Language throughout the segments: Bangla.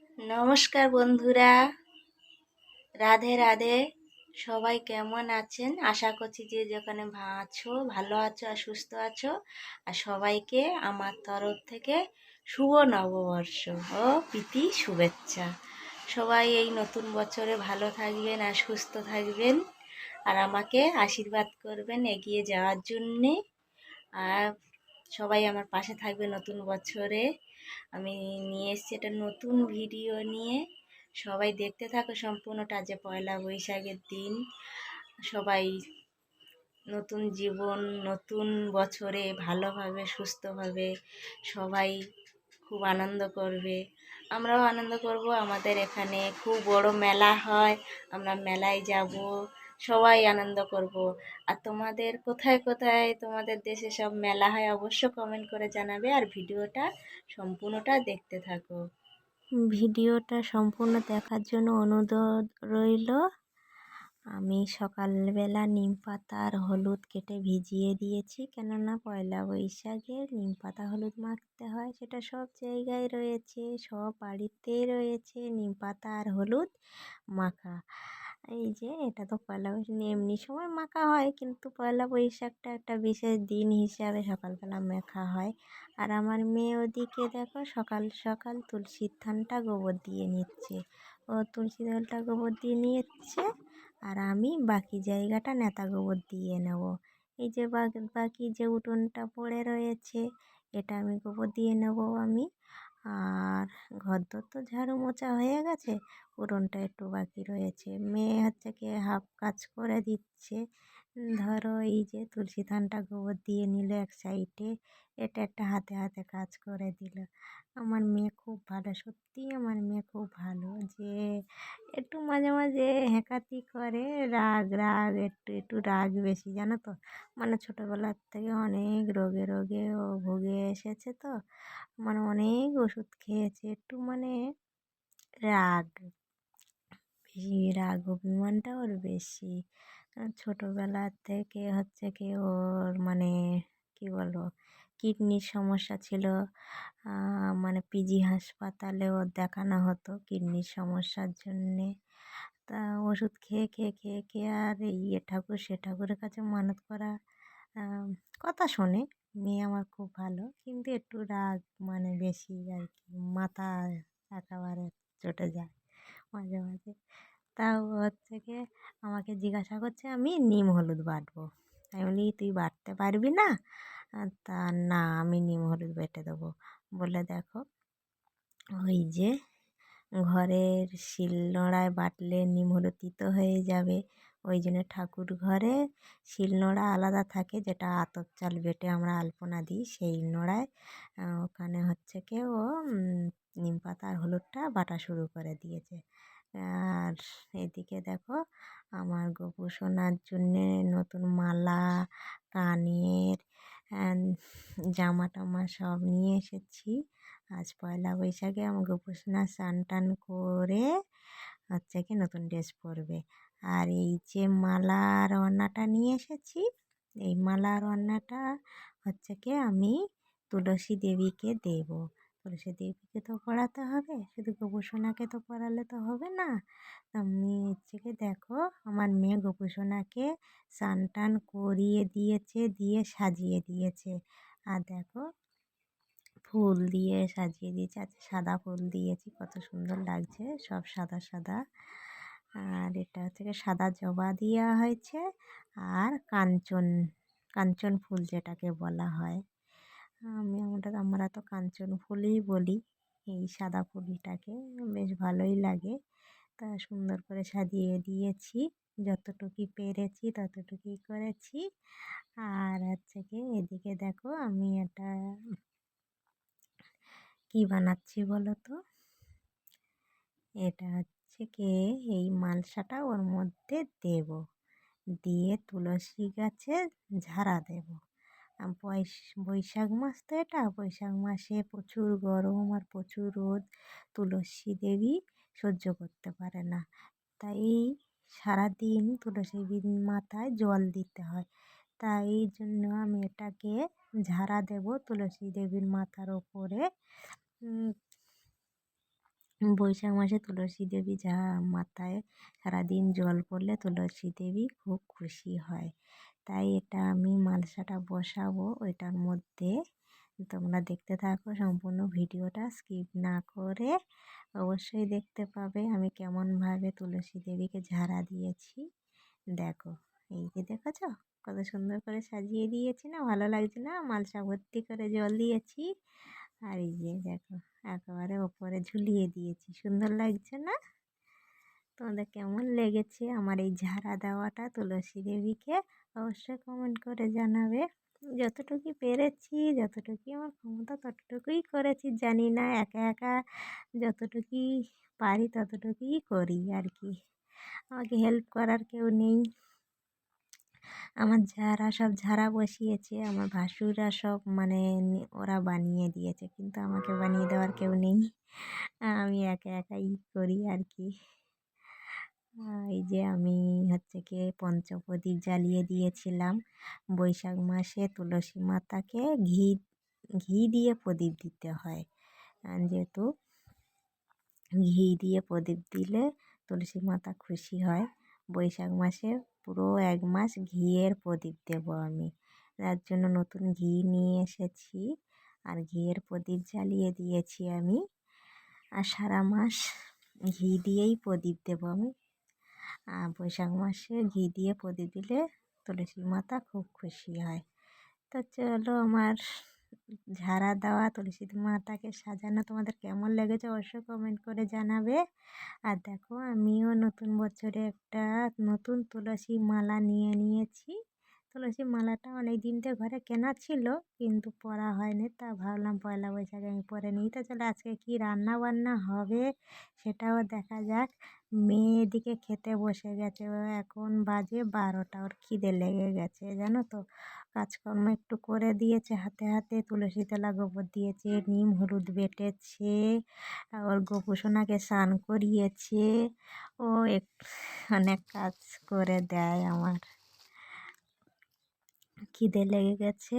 নমস্কার বন্ধুরা, রাধে রাধে। সবাই কেমন আছেন? আশা করছি যে যেখানে আছো ভালো আছো আর সুস্থ আছো। আর সবাইকে আমার তরফ থেকে শুভ নববর্ষ ও প্রীতি শুভেচ্ছা। সবাই এই নতুন বছরে ভালো থাকবেন আর সুস্থ থাকবেন, আর আমাকে আশীর্বাদ করবেন এগিয়ে যাওয়ার জন্যে। আর সবাই আমার পাশে থাকবে নতুন বছরে। আমি নিয়ে এসেছি একটা নতুন ভিডিও নিয়ে। সবাই দেখতে থাকো সম্পূর্ণটা। যে পয়লা বৈশাখের দিন সবাই নতুন জীবন, নতুন বছরে ভালোভাবে সুস্থভাবে সবাই খুব আনন্দ করবে। আমরাও আনন্দ করব। আমাদের এখানে খুব বড় মেলা হয়, আমরা মেলায় যাব, সবাই আনন্দ করব। আর তোমাদের কোথায় কোথায় তোমাদের দেশে সব মেলা হয় অবশ্য কমেন্ট করে জানাবে, আর ভিডিওটা সম্পূর্ণটা দেখতে থাকো। ভিডিওটা সম্পূর্ণ দেখার জন্য অনুরোধ রইল। আমি সকালবেলা নিম পাতা আর হলুদ কেটে ভিজিয়ে দিয়েছি, কেননা পয়লা বৈশাখে নিম পাতা হলুদ মাখতে হয়। সেটা সব জায়গায় রয়েছে, সব বাড়িতেই রয়েছে নিম পাতা আর হলুদ মাখা। এই যে এটা তো পয়লা বৈশাখ এমনি সময় মাখা হয়, কিন্তু পয়লা বৈশাখটা একটা বিশেষ দিন হিসাবে সকালবেলা মাখা হয়। আর আমার মেয়ে ওদিকে দেখো সকাল সকাল তুলসীর থানটা গোবর দিয়ে নিচ্ছে। ও তুলসী দলটা গোবর দিয়ে নিচ্ছে, আর আমি বাকি জায়গাটা নেতা গোবর দিয়ে নেব। এই যে বাকি যে উঠোনটা পড়ে রয়েছে, এটা আমি গোবর দিয়ে নেব আমি। আর ঘরদোর তো ঝাড়ু মোছা হয়ে গেছে, উঠোনটা একটু বাকি রয়েছে। মেয়ে হচ্ছে কি হাফ কাজ করে দিচ্ছে। ধরো এই যে তুলসী থানটা গোবর দিয়ে নিল এক সাইডে, এটা একটা হাতে হাতে কাজ করে দিল। আমার মেয়ে খুব ভালো, সত্যিই আমার মেয়ে খুব ভালো। যে একটু মাঝে মাঝে হ্যাঁকাতি করে, রাগ রাগ একটু একটু রাগ বেশি, জানো তো। মানে ছোটোবেলার থেকে অনেক রোগে রোগে ও ভুগে এসেছে, তো মানে অনেক ওষুধ খেয়েছে, একটু মানে রাগ বেশি, রাগ অভিমানটা ওর বেশি। ছোটোবেলা থেকে হচ্ছে কি ওর মানে কি বলবো, কিডনির সমস্যা ছিল। মানে পিজি হাসপাতালে ওর দেখানো হতো কিডনির সমস্যার জন্যে। তা ওষুধ খেয়ে খেয়ে খেয়ে খেয়ে আর এই এ ঠাকুর সে ঠাকুরের কাছে মানত করা, আহ, কথা শোনে। মেয়ে আমার খুব ভালো, কিন্তু একটু রাগ মানে বেশি আর কি, মাথা একেবারে চটে যায় মাঝে মাঝে। তাও হচ্ছে কি আমাকে জিজ্ঞাসা করছে আমি নিম হলুদ বাটবো। আমি বলি তুই বাটতে পারবি না? তা না, আমি নিম হলুদ বেটে দেবো। বলে দেখো, ওই যে ঘরের শিলনোড়ায় বাটলে নিম হলুদ তিতো হয়ে যাবে, ওই জন্য ঠাকুর ঘরে শিলনোড়া আলাদা থাকে, যেটা আতপ চাল বেটে আমরা আলপনা দিই, সেই নোড়ায় ওখানে হচ্ছে কি ও নিম পাতা আর হলুদটা বাটা শুরু করে দিয়েছে। আর এদিকে দেখো আমার গোপু সোনার জন্যে নতুন মালা, কানের, জামা টামা সব নিয়ে এসেছি। আজ পয়লা বৈশাখে আমার গোপু সোনা স্নান টান করে হচ্ছে কি নতুন ড্রেস পরবে। আর এই যে মালা আর ওড়নাটা নিয়ে এসেছি, এই মালা আর ওড়নাটা হচ্ছে কি আমি তুলসী দেবীকে দেব। তুলসী দেবীকে তো পড়াতে হবে, শুধু গোপু সোনাকে তো পড়ালে তো হবে না। আমি হচ্ছে কি দেখো আমার মেয়ে গোপু সোনাকে স্নান টান করিয়ে দিয়েছে, দিয়ে সাজিয়ে দিয়েছে। আর দেখো ফুল দিয়ে সাজিয়ে দিয়েছি, আজকে সাদা ফুল দিয়েছি, কত সুন্দর লাগছে, সব সাদা সাদা। আর এটা হচ্ছে গিয়ে সাদা জবা দেওয়া হয়েছে, আর কাঞ্চন, কাঞ্চন ফুল যেটাকে বলা হয়। আমরা তো কাঞ্চন ফুলই বলি এই সাদা ফুলটাকে, বেশ ভালোই লাগে। তা সুন্দর করে সাজিয়ে দিয়েছি, যতটুকু পেরেছি ততটুকুই করেছি। আর হচ্ছে কি এদিকে দেখো আমি এটা কি বানাচ্ছি বলো তো। এটা হচ্ছে কি এই মালসাটা ওর মধ্যে দেব, দিয়ে তুলসী গাছে ঝাড়া দেব। বৈশাখ মাস তো, এটা বৈশাখ মাসে প্রচুর গরম আর প্রচুর রোদ, তুলসী দেবী সহ্য করতে পারে না। তাই সারাদিন তুলসী দেবীর মাথায় জল দিতে হয়। তাই এই জন্য আমি এটাকে ঝাড়া দেব তুলসী দেবীর মাথার ওপরে। বৈশাখ মাসে তুলসী দেবী যা মাথায় সারাদিন জল পড়লে তুলসী দেবী খুব খুশি হয়। তাই এটা আমি মালসাটা বসাবো ওইটার মধ্যে। তোমরা দেখতে থাকো সম্পূর্ণ ভিডিওটা, স্কিপ না করে অবশ্যই দেখতে পাবে আমি কেমনভাবে তুলসী দেবীকে ঝাড়া দিয়েছি। দেখো, এই যে দেখেছো কত সুন্দর করে সাজিয়ে দিয়েছি না? ভালো লাগছে না? মালসা ভর্তি করে জল দিয়েছি। আর এই যে দেখো একেবারে ওপরে ঝুলিয়ে দিয়েছি, সুন্দর লাগছে না? তোমাদের কেমন লেগেছে আমার এই ঝাড়া দেওয়াটা তুলসী দেবীকে অবশ্যই কমেন্ট করে জানাবে। যতটুকু পেরেছি, যতটুকু আমার ক্ষমতা ততটুকুই করেছি। জানি না, একা একা যতটুকুই পারি ততটুকুই করি আর কি। আমাকে হেল্প করার কেউ নেই। আমার যারা সব ঝাড়া বসিয়েছে আমার ভাসুররা সব মানে ওরা বানিয়ে দিয়েছে, কিন্তু আমাকে বানিয়ে দেওয়ার কেউ নেই। আমি একা একাই করি আর কি। এই যে আমি হচ্ছে কি পঞ্চপ্রদীপ জ্বালিয়ে দিয়েছিলাম। বৈশাখ মাসে তুলসী মাতাকে ঘি ঘি দিয়ে প্রদীপ দিতে হয়। যেহেতু ঘি দিয়ে প্রদীপ দিলে তুলসী মাতা খুশি হয়। বৈশাখ মাসে পুরো 1 মাস ঘিয়ের প্রদীপ দেব আমি। তার জন্য নতুন ঘি নিয়ে এসেছি আর ঘিয়ের প্রদীপ জ্বালিয়ে দিয়েছি আমি। আর সারা মাস ঘি দিয়েই প্রদীপ দেবো আমি। আর বৈশাখ মাসে ঘি দিয়ে প্রদীপ দিলে তুলসী মাতা খুব খুশি হয়। তো চলো, আমার ঝাড়া দেওয়া তুলসী মাতাকে সাজানো তোমাদের কেমন লেগেছে অবশ্যই কমেন্ট করে জানাবে। আর দেখো আমিও নতুন বছরে একটা নতুন তুলসী মালা নিয়ে নিয়েছি। তুলসী মালাটা অনেক দিন থেকে ঘরে কেনা ছিল কিন্তু পরা হয়নি, তা ভাবলাম পয়লা বৈশাখে আমি পরে নিই। তো চলো আজকে কি রান্না বান্না হবে সেটাও দেখা যাক। মেয়ে এদিকে খেতে বসে গেছে, ও এখন বাজে 12টা, ওর খিদে লেগে গেছে জানো তো। কাজকর্ম একটু করে দিয়েছে হাতে হাতে, তুলসী তলা গোবর দিয়েছে, নিম হলুদ বেটেছে, ওর গোপুসোনাকে স্নান করিয়েছে। ও অনেক কাজ করে দেয় আমার। খিদে লেগে গেছে,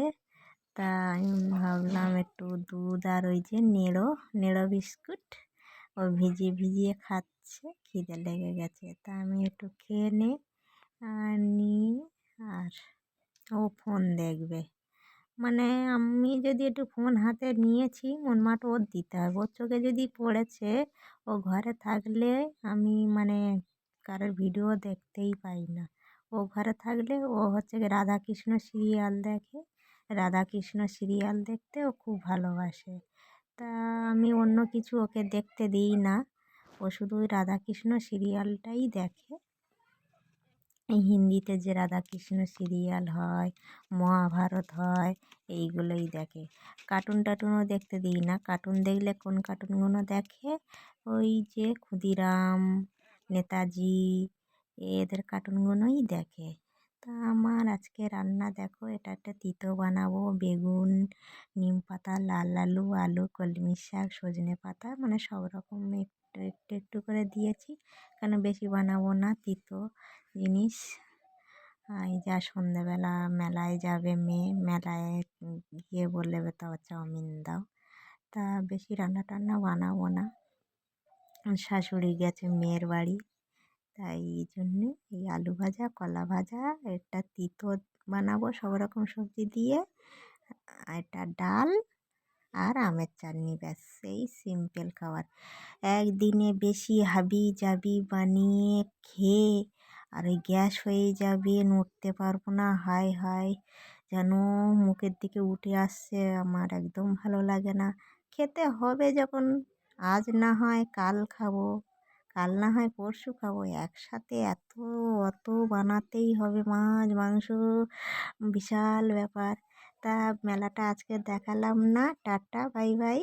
তা আমি ভাবলাম একটু দুধ আর ওই যে নেড়ো নেড়ো বিস্কুট ও ভিজিয়ে ভিজিয়ে খাচ্ছে, খিদে লেগে গেছে। তা আমি একটু খেয়ে নিই আর নিই। আর ও ফোন দেখবে, মানে আমি যদি একটু ফোন হাতে নিয়েছি মনমাট ওর দিতে হবে। ওর চোখে যদি পড়েছে, ও ঘরে থাকলে আমি মানে কারোর ভিডিও দেখতেই পাই না। ও ঘরে থাকলে ও হচ্ছে গিয়ে রাধাকৃষ্ণ সিরিয়াল দেখে, রাধাকৃষ্ণ সিরিয়াল দেখতে ও খুব ভালোবাসে। তা আমি অন্য কিছু ওকে দেখতে দিই না, ও শুধু ওই রাধাকৃষ্ণ সিরিয়ালটাই দেখে। এই হিন্দিতে যে রাধাকৃষ্ণ সিরিয়াল হয়, মহাভারত হয়, এইগুলোই দেখে। কার্টুন টাটুনও দেখতে দিই না। কার্টুন দেখলে কোন কার্টুনগুলো দেখে, ওই যে ক্ষুদিরাম, নেতাজি, এদের কার্টুনগুলোই দেখে। তা আমার আজকে রান্না দেখো, এটা একটা তিতো বানাবো, বেগুন, নিম পাতা, লাল আলু, আলু, কলমি শাক, সজনে পাতা, মানে সব রকম একটু একটু একটু করে দিয়েছি, কেন বেশি বানাবো না, তিতো জিনিস। এই যা সন্ধেবেলা মেলায় যাবে মেয়ে, মেলায় গিয়ে বললে তাও চাউমিন দাও। তা বেশি রান্না টান্না বানাবো না, শাশুড়ি গেছে মেয়ের বাড়ি, তাই এই জন্যে এই আলু ভাজা, কলা ভাজা, একটা তিতো বানাবো সব রকম সবজি দিয়ে, একটা ডাল আর আমের চাটনি, ব্যাস এই সিম্পল খাবার। একদিনে বেশি হাবি জাবি বানিয়ে খেয়ে আর ওই গ্যাস হয়ে যাবে, নড়তে পারবো না, হাই হাই যেন মুখের দিকে উঠে আসছে, আমার একদম ভালো লাগে না। খেতে হবে যখন, আজ না হয় কাল খাবো, কাল না হয় পরশু খাবো, একসাথে এত অত বানাতেই হবে মাছ মাংস, বিশাল ব্যাপার। তা মেলাটা আজকে দেখালাম না, টাটা বাই বাই।